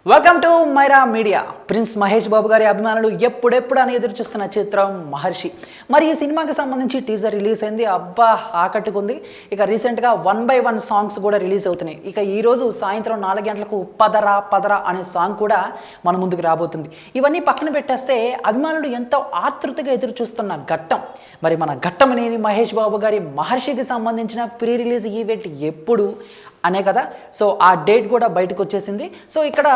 Welcome to Myra Media. Prince Mahesh Babu గారి అభిమానులు ఎప్పుడెప్పుడు అని ఎదురు చూస్తున్న చిత్రం మహర్షి. మరి ఈ సినిమాకి సంబంధించి టీజర్ రిలీజ్ అయింది. అబ్బా ఆకట్టుకుంది. ఇక రీసెంట్గా 1/1 సాంగ్స్ కూడా రిలీజ్ అవుతున్నాయి. ఇక ఈరోజు సాయంత్రం 4 గంటలకు పదరా పదరా అనే సాంగ్ కూడా మన ముందుకు రాబోతుంది. ఇవన్నీ పక్కన పెట్టేస్తే అభిమానులు ఎంతో ఆతృతగా ఎదురు చూస్తున్న ఘట్టం. మరి మన ఘట్టమనేని మహేష్ బాబు గారి మహర్షికి సంబంధించిన ప్రీ రిలీజ్ ఈవెంట్ ఎప్పుడు అనే కదా. సో ఆ డేట్ కూడా బయటకు వచ్చేసింది. సో ఇక్కడ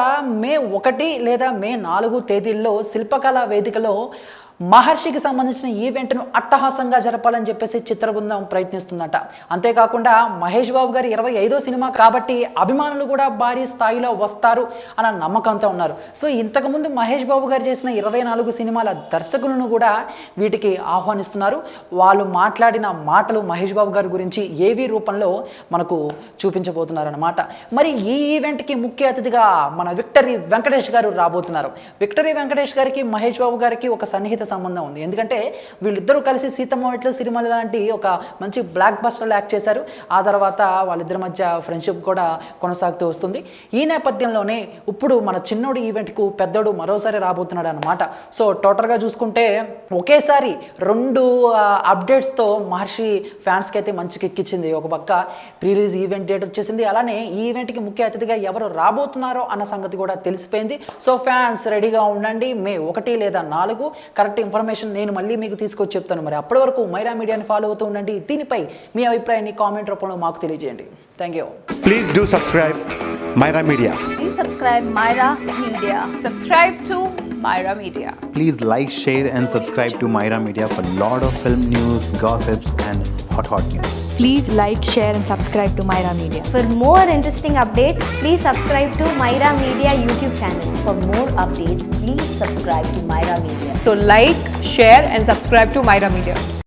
మే 1 లేదా మే 4 తేదీల్లో శిల్పకళా వేదికలో మహర్షికి సంబంధించిన ఈవెంట్ను అట్టహాసంగా జరపాలని చెప్పేసి చిత్ర బృందం ప్రయత్నిస్తుందట. అంతేకాకుండా మహేష్ బాబు గారి 25వ సినిమా కాబట్టి అభిమానులు కూడా భారీ స్థాయిలో వస్తారు అన్న నమ్మకంతో ఉన్నారు. సో ఇంతకుముందు మహేష్ బాబు గారు చేసిన 24 సినిమాల దర్శకులను కూడా వీటికి ఆహ్వానిస్తున్నారు. వాళ్ళు మాట్లాడిన మాటలు మహేష్ బాబు గారి గురించి ఏవీ రూపంలో మనకు చూపించబోతున్నారన్నమాట. మరి ఈ ఈవెంట్కి ముఖ్య అతిథిగా మన విక్టరీ వెంకటేష్ గారు రాబోతున్నారు. విక్టరీ వెంకటేష్ గారికి మహేష్ బాబు గారికి ఒక సన్నిహిత సంబంధం ఉంది. ఎందుకంటే వీళ్ళిద్దరూ కలిసి సీతమ్మోయిట్లు సిరిమల్ల లాంటి ఒక మంచి బ్లాక్ బస్టర్లో యాక్ట్ చేశారు. ఆ తర్వాత వాళ్ళిద్దరి మధ్య ఫ్రెండ్షిప్ కూడా కొనసాగుతూ వస్తుంది. ఈ నేపథ్యంలోనే ఇప్పుడు మన చిన్నోడు ఈవెంట్కు పెద్దోడు మరోసారి రాబోతున్నాడు అన్నమాట. సో టోటల్గా చూసుకుంటే ఒకేసారి 2 అప్డేట్స్తో మహర్షి ఫ్యాన్స్కి అయితే మంచి కిక్కిచ్చింది. ఒక పక్క ప్రీ రిలీజ్ ఈవెంట్ డేట్ వచ్చేసింది. అలానే ఈ ఈవెంట్కి ముఖ్య అతిథిగా ఎవరు రాబోతున్నారో అన్న సంగతి కూడా తెలిసిపోయింది. సో ఫ్యాన్స్ రెడీగా ఉండండి. మే 1 లేదా 4 కరెక్ట్ ఇన్ఫర్మేషన్ నేను మళ్ళీ మీకు తీసుకొచ్చి చెప్తాను. మరి అప్పటి వరకు మైరా మీడియాని ఫాలో అవుతూ ఉండండి. దీనిపై మీ అభిప్రాయాన్ని కామెంట్ రూపంలో మాకు తెలియజేయండి. Thank you. Please do subscribe Myra Media. Please subscribe Myra Media. Subscribe to Myra Media. Please like, share and subscribe to Myra Media for lot of film news, gossips and hot news. Please like, share and subscribe to Myra Media. For more interesting updates, please subscribe to Myra Media YouTube channel. For more updates, please subscribe to Myra Media. So like, share and subscribe to Myra Media.